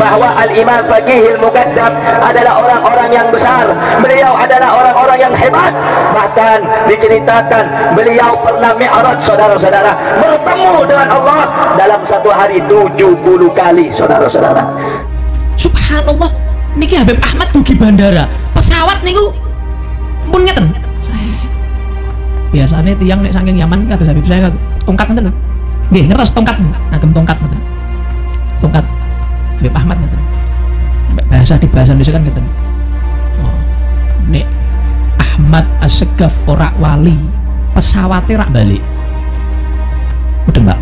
bahwa Al-Imam Faqihil Muqaddam adalah orang-orang yang besar. Beliau adalah orang-orang yang hebat. Bahkan diceritakan beliau pernah mi'raj, saudara-saudara, bertemu dengan Allah dalam satu hari 70 kali, saudara-saudara. Subhanallah, niki Habib Ahmad dugi bandara pesawat niku pun ngeten. Biasanya tiang nek saking Yaman kados Habib saya tongkat ngeten lho. Nggih, ngertos tongkat, ngagem tongkat ngeten. Tongkat Habib Ahmad ngeten. Bahasa di bahasa Indonesia kan ngeten. Oh, nek Ahmad As-Segaf ora wali, pesawate rak balik. Mudeng, Mbak.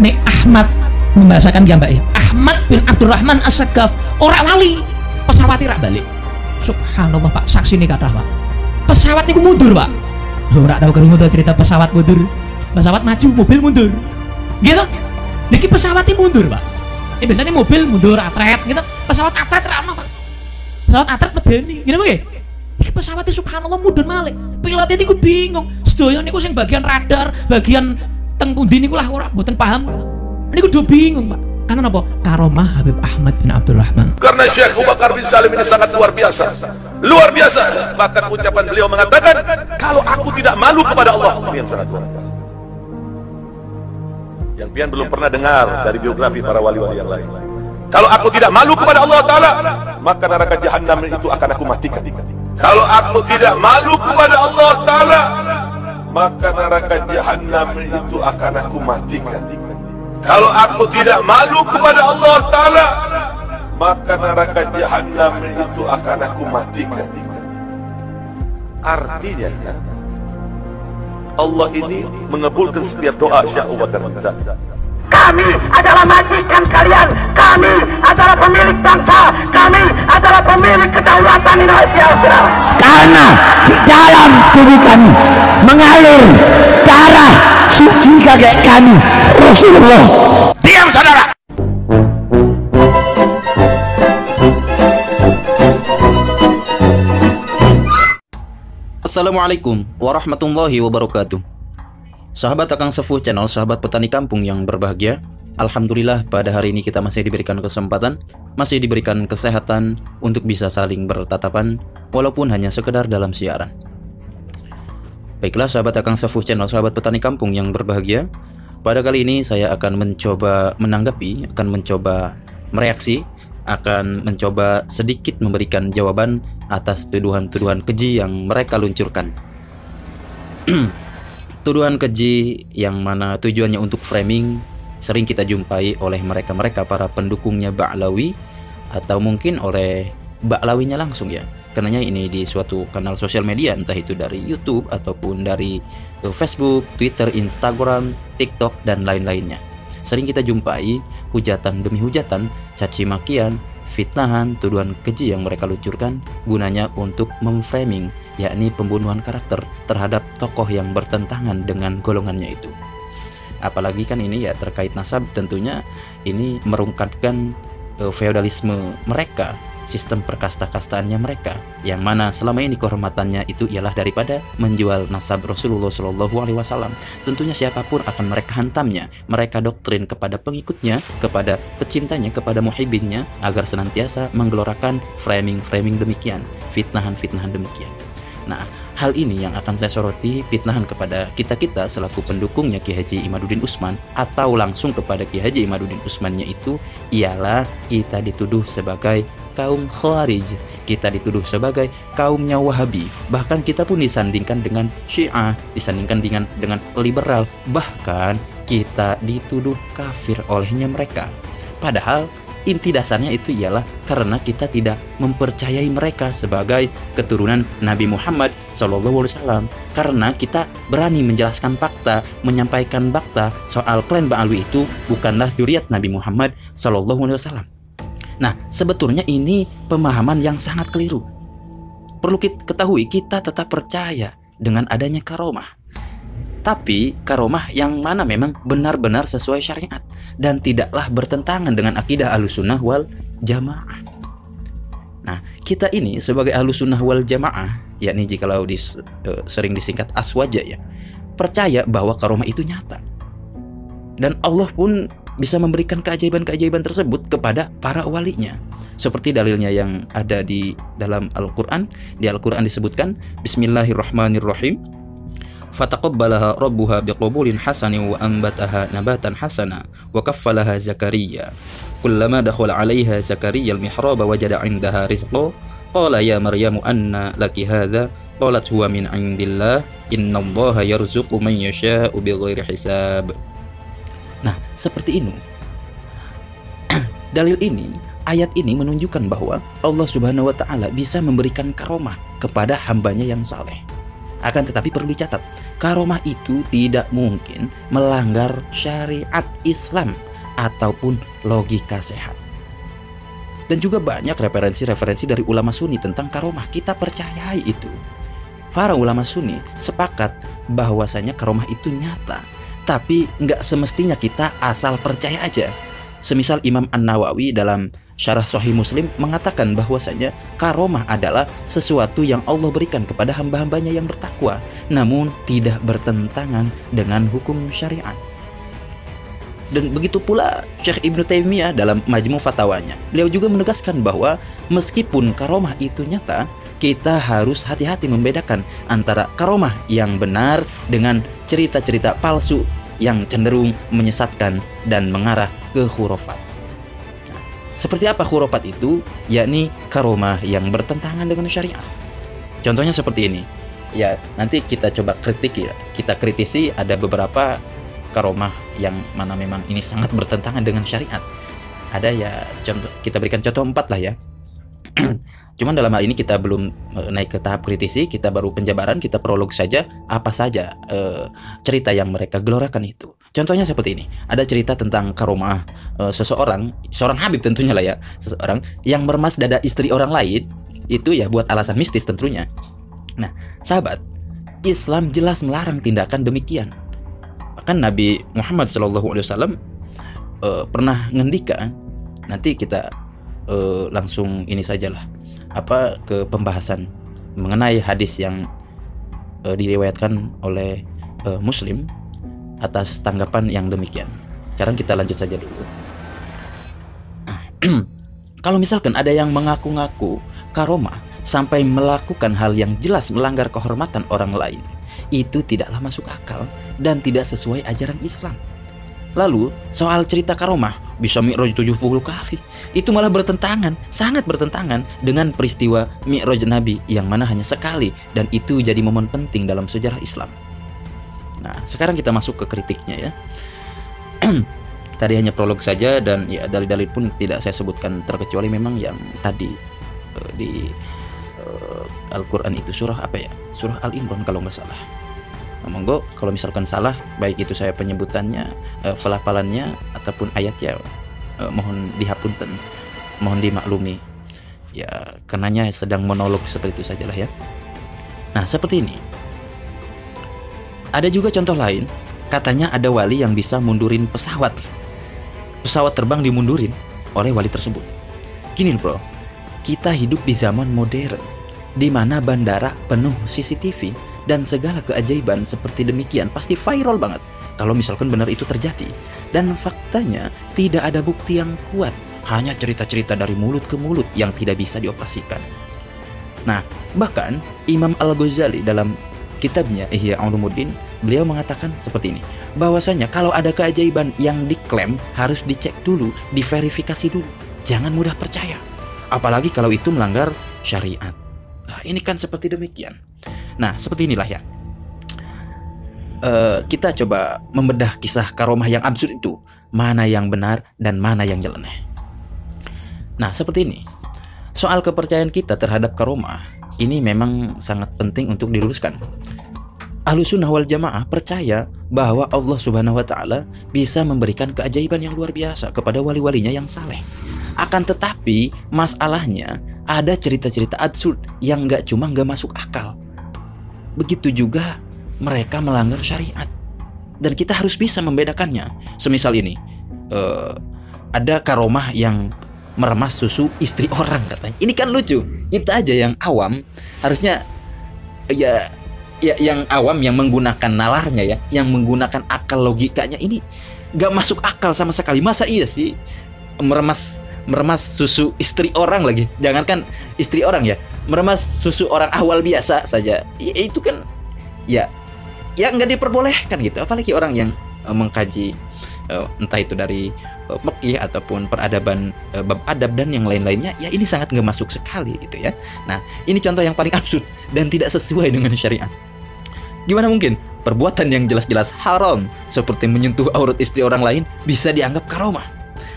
Nek Ahmad membahasakan ya Mbak ya, Ahmad bin Abdurrahman As-Segaf ora wali, pesawate rak balik. Subhanallah Pak, saksi ini kata Pak. Pesawat niku mundur Pak. Lho ora tau krungu cerita pesawat mundur. Pesawat maju, mobil mundur. Gitu. Niki pesawatnya mundur, Pak. Biasanya mobil mundur atret gitu. Pesawat atret ra ono, Pak. Pesawat atret medeni. Ngene kuwi. Iki pesawatnya subhanallah mundur malih. Pilotnya niku bingung. Sedaya niku sing bagian radar, bagian teng pundi niku lah ora mboten paham. Niku do bingung, Pak. Karena apa? Karomah Habib Ahmad bin Abdurrahman. Karena Syekh Abu Bakar bin Salim ini sangat luar biasa. Luar biasa. Bahkan ucapan beliau mengatakan, kalau aku tidak malu kepada Allah, pian sangat luar biasa. Yang pian belum pernah dengar dari biografi para wali-wali yang lain. Kalau aku tidak malu kepada Allah Ta'ala, maka neraka Jahannam itu akan aku matikan. Kalau aku tidak malu kepada Allah Ta'ala, maka neraka Jahannam itu akan aku matikan. Kalau aku tidak malu kepada Allah Ta'ala, maka neraka Jahannam itu akan aku matikan. Artinya Allah ini mengabulkan setiap doa Syekh Abu Bakar bin Salim. Kami adalah majikan kalian. Kami adalah pemilik bangsa. Kami adalah pemilik kedaulatan Indonesia. Karena di dalam tubuh kami mengalir darah suci kakek kami Rasulullah. Diam saudara. Assalamualaikum warahmatullahi wabarakatuh. Sahabat Akang Sepuh Channel, sahabat petani kampung yang berbahagia, alhamdulillah pada hari ini kita masih diberikan kesempatan, masih diberikan kesehatan untuk bisa saling bertatapan walaupun hanya sekedar dalam siaran. Baiklah sahabat Akang Sepuh Channel, sahabat petani kampung yang berbahagia, pada kali ini saya akan mencoba menanggapi, akan mencoba mereaksi, akan mencoba sedikit memberikan jawaban atas tuduhan-tuduhan keji yang mereka luncurkan. Tuduhan keji yang mana tujuannya untuk framing sering kita jumpai oleh mereka-mereka para pendukungnya Ba'lawi, atau mungkin oleh Ba'lawinya langsung ya. Karenanya ini di suatu kanal sosial media, entah itu dari YouTube ataupun dari Facebook, Twitter, Instagram, TikTok, dan lain-lainnya. Sering kita jumpai hujatan demi hujatan, caci makian, fitnahan, tuduhan keji yang mereka luncurkan gunanya untuk memframing, yakni pembunuhan karakter terhadap tokoh yang bertentangan dengan golongannya itu. Apalagi kan ini ya terkait nasab, tentunya ini merungkatkan feodalisme mereka, sistem perkasta-kastaannya mereka, yang mana selama ini kehormatannya itu ialah daripada menjual nasab Rasulullah SAW. Tentunya siapapun akan mereka hantamnya, mereka doktrin kepada pengikutnya, kepada pecintanya, kepada muhibinnya, agar senantiasa menggelorakan framing-framing demikian, fitnahan-fitnahan demikian. Nah, hal ini yang akan saya soroti, fitnahan kepada kita-kita selaku pendukungnya Ki Haji Imaduddin Utsman, atau langsung kepada Ki Haji Imaduddin Utsmannya itu ialah kita dituduh sebagai kaum Khawarij, kita dituduh sebagai kaumnya Wahabi, bahkan kita pun disandingkan dengan Syiah, disandingkan dengan liberal, bahkan kita dituduh kafir olehnya mereka. Padahal inti dasarnya itu ialah karena kita tidak mempercayai mereka sebagai keturunan Nabi Muhammad SAW. Karena kita berani menjelaskan fakta, menyampaikan fakta soal klan Ba'alwi itu bukanlah dzurriyyat Nabi Muhammad SAW. Nah, sebetulnya ini pemahaman yang sangat keliru. Perlu kita ketahui, kita tetap percaya dengan adanya karomah. Tapi karomah yang mana memang benar-benar sesuai syariat dan tidaklah bertentangan dengan akidah Ahlussunnah wal Jamaah. Nah, kita ini sebagai Ahlussunnah wal Jamaah, yakni jikalau sering disingkat Aswaja ya, percaya bahwa karomah itu nyata. Dan Allah pun bisa memberikan keajaiban-keajaiban tersebut kepada para walinya. Seperti dalilnya yang ada di dalam Al-Quran. Di Al-Quran disebutkan, Bismillahirrahmanirrahim, fataqabbalaha rabbuha biqabulin hasanin wa ambataha nabatan hasana wa kaffalaha Zakaria. Kullama dakhala 'alaiha Zakaria al-mihraba wajada 'indaha rizqa qala ya Maryamu anna laki hadza qalat huwa min 'indillah innallaha yarzuqu man yasha'u bighairi hisab. Nah, seperti ini. Dalil ini, ayat ini menunjukkan bahwa Allah Subhanahu wa taala bisa memberikan karomah kepada hambanya yang saleh. Akan tetapi perlu dicatat, karomah itu tidak mungkin melanggar syariat Islam ataupun logika sehat. Dan juga banyak referensi-referensi dari ulama Sunni tentang karomah. Kita percayai itu. Para ulama Sunni sepakat bahwasanya karomah itu nyata, tapi nggak semestinya kita asal percaya aja. Semisal Imam An-Nawawi dalam Syarah Sahih Muslim mengatakan bahwasanya karomah adalah sesuatu yang Allah berikan kepada hamba-hambanya yang bertakwa, namun tidak bertentangan dengan hukum syariat. Dan begitu pula Syekh Ibnu Taimiyah dalam Majmu' Fatawanya. Beliau juga menegaskan bahwa meskipun karomah itu nyata, kita harus hati-hati membedakan antara karomah yang benar dengan cerita-cerita palsu yang cenderung menyesatkan dan mengarah ke khurafat. Seperti apa khurafat itu? Yakni karomah yang bertentangan dengan syariat. Contohnya seperti ini. Ya, nanti kita coba kritik ya. Kita kritisi ada beberapa karomah yang mana memang ini sangat bertentangan dengan syariat. Ada ya, contoh, kita berikan contoh 4 lah ya. Cuman dalam hal ini kita belum naik ke tahap kritisi, kita baru penjabaran, kita prolog saja apa saja cerita yang mereka gelorakan itu. Contohnya seperti ini, ada cerita tentang karomah seorang Habib tentunya lah ya, seseorang yang meremas dada istri orang lain, itu ya buat alasan mistis tentunya. Nah, sahabat, Islam jelas melarang tindakan demikian. Bahkan Nabi Muhammad SAW pernah ngendikan, nanti kita langsung ini sajalah ke pembahasan mengenai hadis yang diriwayatkan oleh Muslim atas tanggapan yang demikian. Sekarang kita lanjut saja dulu. Kalau misalkan ada yang mengaku-ngaku karomah sampai melakukan hal yang jelas melanggar kehormatan orang lain, itu tidaklah masuk akal dan tidak sesuai ajaran Islam. Lalu soal cerita karomah bisa mi'raj 70 kali, itu malah bertentangan, sangat bertentangan dengan peristiwa mi'raj Nabi yang mana hanya sekali, dan itu jadi momen penting dalam sejarah Islam. Nah, sekarang kita masuk ke kritiknya ya. Tadi hanya prolog saja, dan ya dalil-dalil pun tidak saya sebutkan terkecuali memang yang tadi di Al-Quran itu surah apa ya? Surah Al-Imran kalau nggak salah. Monggo kalau misalkan salah, baik itu saya penyebutannya, pelafalannya ataupun ayatnya, mohon dihapunten, mohon dimaklumi. Ya, karenanya sedang monolog seperti itu sajalah ya. Nah, seperti ini. Ada juga contoh lain, katanya ada wali yang bisa mundurin pesawat. Pesawat terbang dimundurin oleh wali tersebut. Gini bro, kita hidup di zaman modern, di mana bandara penuh CCTV dan segala keajaiban seperti demikian pasti viral banget kalau misalkan benar itu terjadi. Dan faktanya tidak ada bukti yang kuat, hanya cerita-cerita dari mulut ke mulut yang tidak bisa dioperasikan. Nah, bahkan Imam Al-Ghazali dalam kitabnya Ihya Ulumuddin, beliau mengatakan seperti ini, bahwasanya kalau ada keajaiban yang diklaim harus dicek dulu, diverifikasi dulu, jangan mudah percaya, apalagi kalau itu melanggar syariat. Nah, ini kan seperti demikian. Nah, seperti inilah ya. Kita coba membedah kisah karomah yang absurd itu, mana yang benar dan mana yang nyeleneh. Nah, seperti ini. Soal kepercayaan kita terhadap karomah ini memang sangat penting untuk diluruskan. Ahlussunnah wal Jamaah percaya bahwa Allah Subhanahu wa taala bisa memberikan keajaiban yang luar biasa kepada wali-walinya yang saleh. Akan tetapi masalahnya ada cerita-cerita absurd yang nggak masuk akal. Begitu juga mereka melanggar syariat, dan kita harus bisa membedakannya. Semisal ini, ada karomah yang meremas susu istri orang katanya. Ini kan lucu. Kita aja yang awam harusnya ya yang awam yang menggunakan nalarnya ya, yang menggunakan akal logikanya ini Gak masuk akal sama sekali. Masa iya sih meremas susu istri orang lagi? Jangankan istri orang ya, meremas susu orang awal biasa saja. Itu kan ya nggak diperbolehkan gitu. Apalagi orang yang mengkaji entah itu dari fikih ataupun peradaban, bab adab dan yang lain-lainnya, ya ini sangat nggak masuk sekali gitu ya. Nah, ini contoh yang paling absurd dan tidak sesuai dengan syariat. Gimana mungkin perbuatan yang jelas-jelas haram seperti menyentuh aurat istri orang lain bisa dianggap karomah?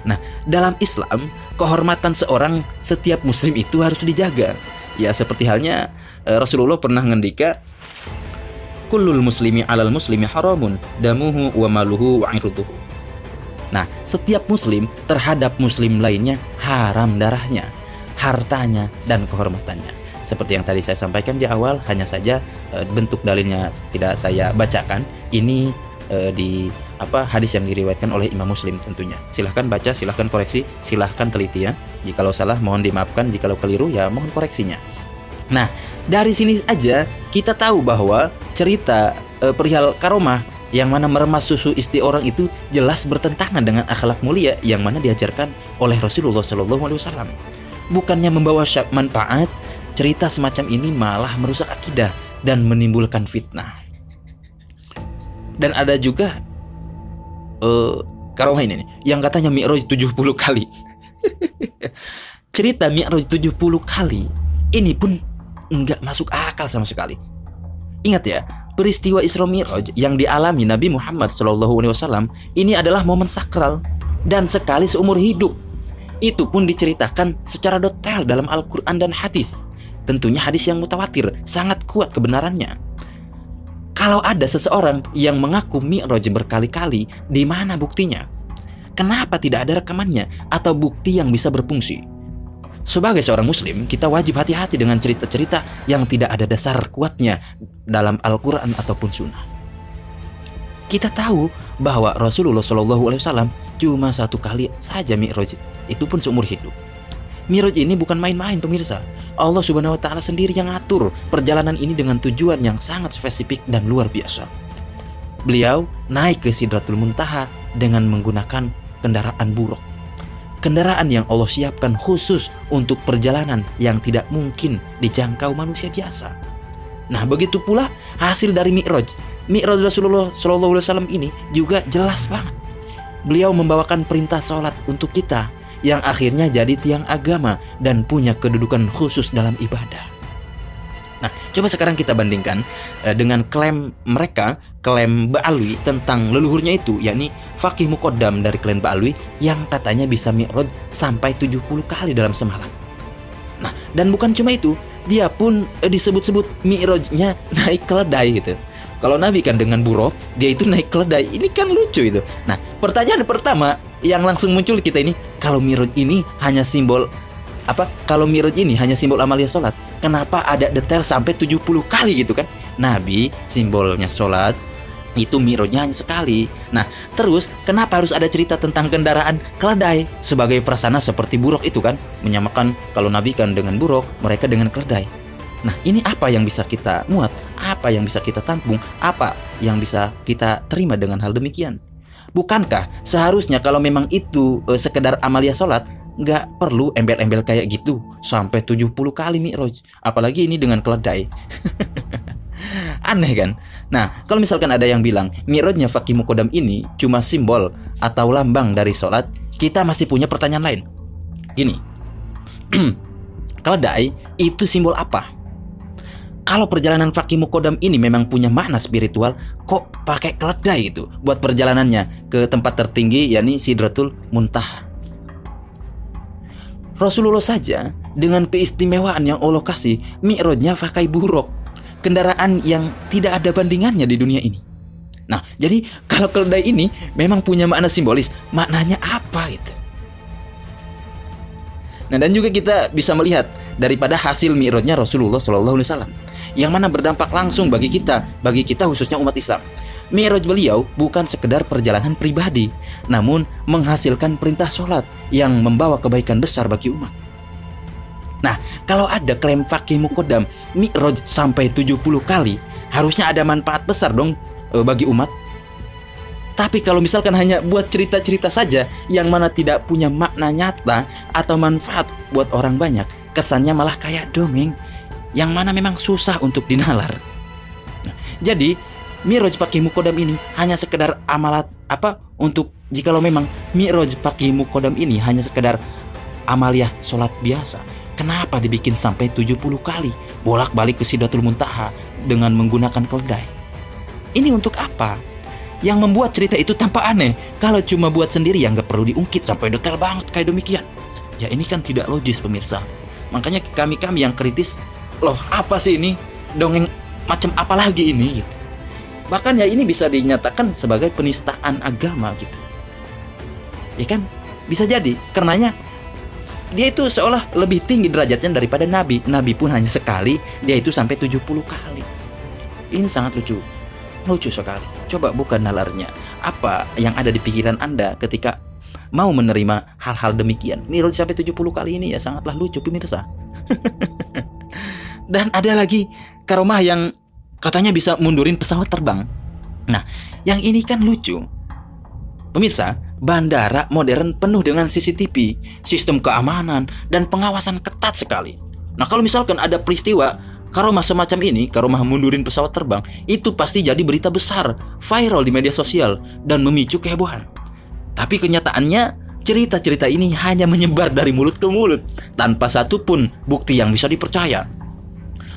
Nah, dalam Islam, kehormatan seorang setiap muslim itu harus dijaga. Ya seperti halnya Rasulullah pernah ngendika, kullul muslimi alal muslimi haramun damuhu wa maluhu wa irduhu. Nah, setiap muslim terhadap muslim lainnya haram darahnya, hartanya, dan kehormatannya. Seperti yang tadi saya sampaikan di awal, hanya saja bentuk dalilnya tidak saya bacakan. Ini di hadis yang diriwayatkan oleh Imam Muslim tentunya. Silahkan baca, silahkan koreksi, silahkan teliti ya. Jikalau salah mohon dimaafkan, jikalau keliru ya mohon koreksinya. Nah, dari sini aja kita tahu bahwa cerita perihal karomah yang mana meremas susu istri orang itu jelas bertentangan dengan akhlak mulia yang mana diajarkan oleh Rasulullah SAW. Bukannya membawa manfaat, cerita semacam ini malah merusak akidah dan menimbulkan fitnah. Dan ada juga karomah ini nih, yang katanya Mi'raj 70 kali. Cerita Mi'raj 70 kali ini pun enggak masuk akal sama sekali. Ingat ya, peristiwa Isra Mi'raj yang dialami Nabi Muhammad SAW ini adalah momen sakral dan sekali seumur hidup. Itu pun diceritakan secara detail dalam Al-Quran dan hadis. Tentunya hadis yang mutawatir, sangat kuat kebenarannya. Kalau ada seseorang yang mengaku Mi'raj berkali-kali, di mana buktinya? Kenapa tidak ada rekamannya atau bukti yang bisa berfungsi? Sebagai seorang muslim, kita wajib hati-hati dengan cerita-cerita yang tidak ada dasar kuatnya dalam Al-Quran ataupun sunnah. Kita tahu bahwa Rasulullah SAW cuma satu kali saja Mi'raj, itu pun seumur hidup. Mi'raj ini bukan main-main pemirsa. Allah Subhanahu wa Ta'ala sendiri yang ngatur perjalanan ini dengan tujuan yang sangat spesifik dan luar biasa. Beliau naik ke Sidratul Muntaha dengan menggunakan kendaraan buruk. Kendaraan yang Allah siapkan khusus untuk perjalanan yang tidak mungkin dijangkau manusia biasa. Nah, begitu pula hasil dari Mi'raj. Mi'raj Rasulullah SAW ini juga jelas banget. Beliau membawakan perintah sholat untuk kita yang akhirnya jadi tiang agama dan punya kedudukan khusus dalam ibadah. Nah, coba sekarang kita bandingkan dengan klaim mereka, klaim Ba'alwi tentang leluhurnya itu, yakni Faqih Muqaddam dari klan Ba'alwi yang katanya bisa Mi'raj sampai 70 kali dalam semalam. Nah, dan bukan cuma itu, dia pun disebut-sebut Mi'rajnya naik keledai gitu. Kalau Nabi kan dengan buruk, dia itu naik keledai. Ini kan lucu itu. Nah, pertanyaan pertama yang langsung muncul kita ini, kalau Mi'raj ini hanya simbol kalau Mi'raj ini hanya simbol amalia sholat, kenapa ada detail sampai 70 kali gitu kan? Nabi simbolnya sholat, itu Mi'rajnya hanya sekali. Nah, terus kenapa harus ada cerita tentang kendaraan keledai sebagai prasana seperti buruk itu kan? Menyamakan kalau Nabi kan dengan buruk, mereka dengan keledai. Nah, ini apa yang bisa kita muat? Apa yang bisa kita tampung? Apa yang bisa kita terima dengan hal demikian? Bukankah seharusnya kalau memang itu sekedar amalia sholat, nggak perlu embel-embel kayak gitu sampai 70 kali Mi'raj? Apalagi ini dengan keledai. Aneh kan? Nah, kalau misalkan ada yang bilang Mi'rajnya Faqih Muqaddam ini cuma simbol atau lambang dari sholat, kita masih punya pertanyaan lain. Gini, keledai itu simbol apa? Kalau perjalanan Faqih Muqaddam ini memang punya makna spiritual, kok pakai keledai itu buat perjalanannya ke tempat tertinggi, yakni Sidratul Muntaha? Rasulullah saja dengan keistimewaan yang Allah kasih, Mi'rajnya pakai buruk, kendaraan yang tidak ada bandingannya di dunia ini. Nah, jadi kalau keledai ini memang punya makna simbolis, maknanya apa itu? Nah, dan juga kita bisa melihat daripada hasil Mi'rajnya Rasulullah SAW, yang mana berdampak langsung bagi kita khususnya umat Islam. Mi'raj beliau bukan sekedar perjalanan pribadi, namun menghasilkan perintah sholat yang membawa kebaikan besar bagi umat. Nah, kalau ada klaim Faqih Muqaddam Mi'raj sampai 70 kali, harusnya ada manfaat besar dong bagi umat. Tapi kalau misalkan hanya buat cerita-cerita saja yang mana tidak punya makna nyata atau manfaat buat orang banyak, kesannya malah kayak dongeng yang mana memang susah untuk dinalar. Nah, jadi Mi'raj pakai mukodam ini hanya sekedar amalat untuk jikalau memang Mi'raj pakai mukodam ini hanya sekedar amaliyah sholat biasa, kenapa dibikin sampai 70 kali bolak-balik ke Sidratul Muntaha dengan menggunakan keledai? Ini untuk apa? Yang membuat cerita itu tampak aneh. Kalau cuma buat sendiri ya nggak perlu diungkit sampai detail banget kayak demikian. Ya ini kan tidak logis pemirsa. Makanya kami yang kritis, loh apa sih ini? Dongeng macam apa lagi ini? Gitu. Bahkan ya ini bisa dinyatakan sebagai penistaan agama gitu. Ya kan? Bisa jadi. Karenanya dia itu seolah lebih tinggi derajatnya daripada Nabi. Nabi pun hanya sekali, dia itu sampai 70 kali. Ini sangat lucu. Lucu sekali. Coba buka nalarnya. Apa yang ada di pikiran Anda ketika mau menerima hal-hal demikian? Mi'raj sampai 70 kali ini ya sangatlah lucu pemirsa. Dan ada lagi karomah yang katanya bisa mundurin pesawat terbang. Nah, yang ini kan lucu. Pemirsa, bandara modern penuh dengan CCTV, sistem keamanan, dan pengawasan ketat sekali. Nah, kalau misalkan ada peristiwa karomah semacam ini, karomah mundurin pesawat terbang, itu pasti jadi berita besar, viral di media sosial, dan memicu kehebohan. Tapi kenyataannya, cerita-cerita ini hanya menyebar dari mulut ke mulut, tanpa satupun bukti yang bisa dipercaya.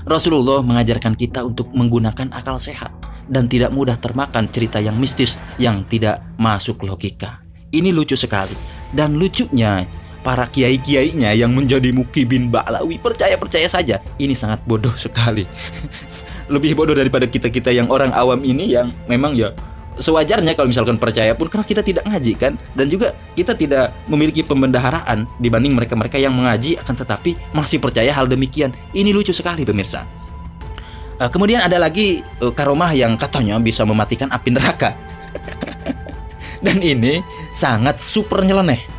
Rasulullah mengajarkan kita untuk menggunakan akal sehat, dan tidak mudah termakan cerita yang mistis yang tidak masuk logika. Ini lucu sekali, dan lucunya, para kiai-kiainya yang menjadi mukibin Ba'lawi percaya-percaya saja. Ini sangat bodoh sekali. Lebih bodoh daripada kita-kita yang orang awam ini yang memang ya sewajarnya kalau misalkan percaya pun karena kita tidak ngaji kan. Dan juga kita tidak memiliki pembendaharaan dibanding mereka-mereka yang mengaji akan tetapi masih percaya hal demikian. Ini lucu sekali pemirsa. Kemudian ada lagi karomah yang katanya bisa mematikan api neraka. Dan ini sangat super nyeleneh.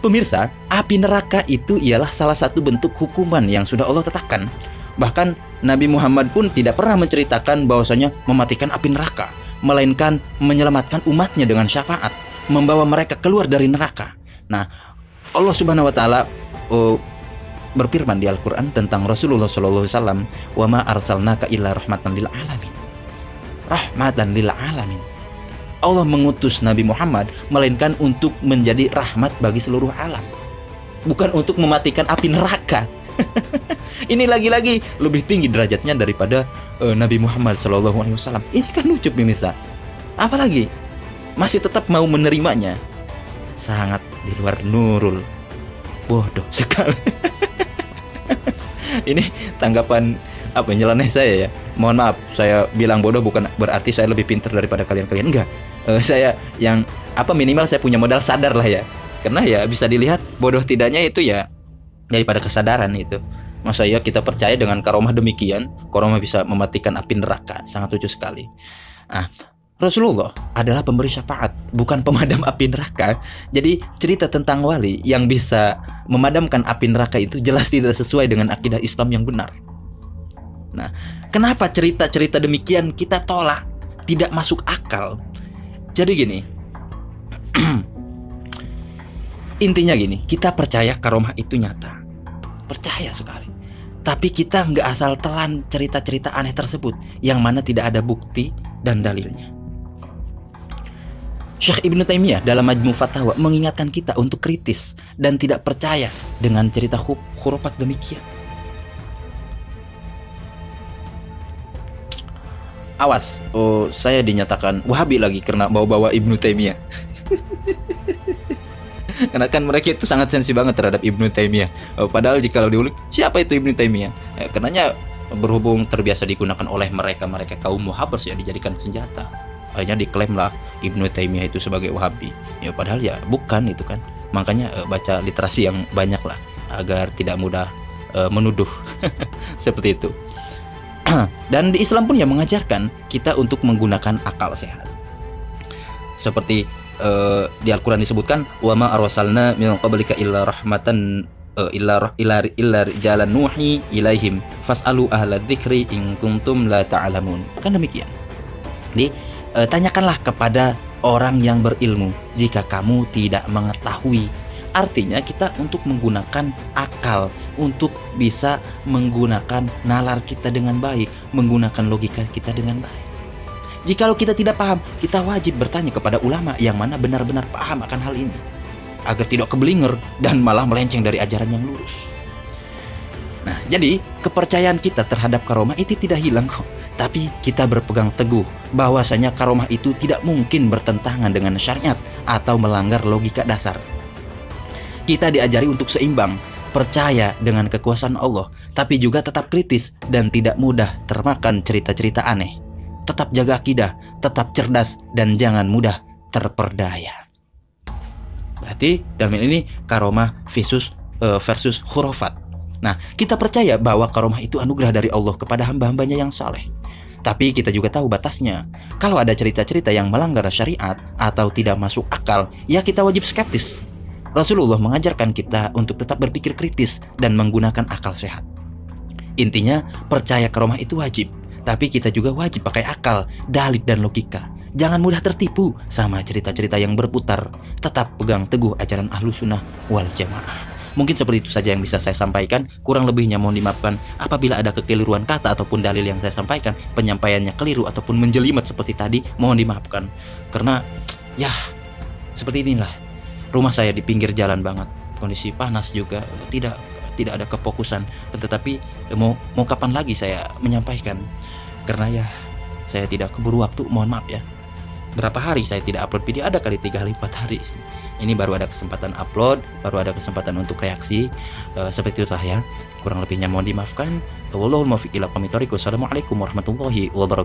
Pemirsa, api neraka itu ialah salah satu bentuk hukuman yang sudah Allah tetapkan. Bahkan Nabi Muhammad pun tidak pernah menceritakan bahwasanya mematikan api neraka, melainkan menyelamatkan umatnya dengan syafaat, membawa mereka keluar dari neraka. Nah, Allah Subhanahu wa taala berfirman di Al-Qur'an tentang Rasulullah sallallahu alaihi wasallam, "Wa ma arsalnaka illa rahmatan lil alamin." Rahmatan lil alamin. Allah mengutus Nabi Muhammad melainkan untuk menjadi rahmat bagi seluruh alam, bukan untuk mematikan api neraka. Ini lagi-lagi lebih tinggi derajatnya daripada Nabi Muhammad SAW. Ini kan lucu pemirsa. Apalagi masih tetap mau menerimanya. Sangat di luar nurul. Bodoh sekali. Ini tanggapan nyeleneh saya ya. Mohon maaf, saya bilang bodoh bukan berarti saya lebih pintar daripada kalian-kalian. Enggak. Saya yang minimal saya punya modal sadar lah ya. Karena ya bisa dilihat bodoh tidaknya itu ya daripada kesadaran itu. Masa ya kita percaya dengan karomah demikian, karomah bisa mematikan api neraka. Sangat lucu sekali. Nah, Rasulullah adalah pemberi syafaat, bukan pemadam api neraka. Jadi cerita tentang wali yang bisa memadamkan api neraka itu jelas tidak sesuai dengan akidah Islam yang benar. Nah, kenapa cerita-cerita demikian kita tolak? Tidak masuk akal. Jadi gini, intinya gini, kita percaya karomah itu nyata, percaya sekali. Tapi kita nggak asal telan cerita-cerita aneh tersebut, yang mana tidak ada bukti dan dalilnya. Syekh Ibnu Taimiyah dalam Majmu' Fatawa mengingatkan kita untuk kritis dan tidak percaya dengan cerita khurafat demikian. Awas, saya dinyatakan Wahabi lagi karena bawa-bawa Ibnu Taimiyah. Karena kan mereka itu sangat sensi banget terhadap Ibnu Taimiyah. Padahal jika diulik, siapa itu Ibnu Taimiyah? Karenanya berhubung terbiasa digunakan oleh mereka kaum Muhabers ya, dijadikan senjata. Akhirnya diklaimlah Ibnu Taimiyah itu sebagai Wahabi. Ya padahal ya bukan itu kan. Makanya baca literasi yang banyak lah agar tidak mudah menuduh. Seperti itu. Dan di Islam pun yang mengajarkan kita untuk menggunakan akal sehat. Seperti di Al-Quran disebutkan, wa ma arsalna min qablika illa rahmatan illa rijalan nuhi ilaihim fas'alu ahla dzikri in kuntum la ta'lamun. Kan demikian. Jadi tanyakanlah kepada orang yang berilmu jika kamu tidak mengetahui. Artinya kita untuk menggunakan akal, untuk bisa menggunakan nalar kita dengan baik, menggunakan logika kita dengan baik. Jikalau kita tidak paham, kita wajib bertanya kepada ulama yang mana benar-benar paham akan hal ini, agar tidak keblinger dan malah melenceng dari ajaran yang lurus. Nah, jadi kepercayaan kita terhadap karomah itu tidak hilang kok. Tapi kita berpegang teguh bahwasanya karomah itu tidak mungkin bertentangan dengan syariat atau melanggar logika dasar. Kita diajari untuk seimbang, percaya dengan kekuasaan Allah, tapi juga tetap kritis dan tidak mudah termakan cerita-cerita aneh. Tetap jaga akidah, tetap cerdas, dan jangan mudah terperdaya. Berarti dalam ini karomah versus khurafat. Nah, kita percaya bahwa karomah itu anugerah dari Allah kepada hamba-hambanya yang saleh. Tapi kita juga tahu batasnya. Kalau ada cerita-cerita yang melanggar syariat atau tidak masuk akal, ya kita wajib skeptis. Rasulullah mengajarkan kita untuk tetap berpikir kritis dan menggunakan akal sehat. Intinya, percaya karomah itu wajib, tapi kita juga wajib pakai akal, dalil dan logika. Jangan mudah tertipu sama cerita-cerita yang berputar. Tetap pegang teguh ajaran Ahlussunnah wal Jamaah. Mungkin seperti itu saja yang bisa saya sampaikan. Kurang lebihnya mohon dimaafkan apabila ada kekeliruan kata ataupun dalil yang saya sampaikan, penyampaiannya keliru ataupun menjelimet seperti tadi, mohon dimaafkan. Karena ya seperti inilah. Rumah saya di pinggir jalan banget, kondisi panas juga, tidak ada kefokusan. Tetapi mau kapan lagi saya menyampaikan? Karena ya saya tidak keburu waktu, mohon maaf ya. Berapa hari saya tidak upload video, ada kali 3 hari 4 hari. Ini baru ada kesempatan upload, baru ada kesempatan untuk reaksi. Seperti itu ya. Kurang lebihnya mohon dimaafkan. Wallahul muwaffiq ila aqwamit thoriq. Wassalamualaikum warahmatullahi wabarakatuh.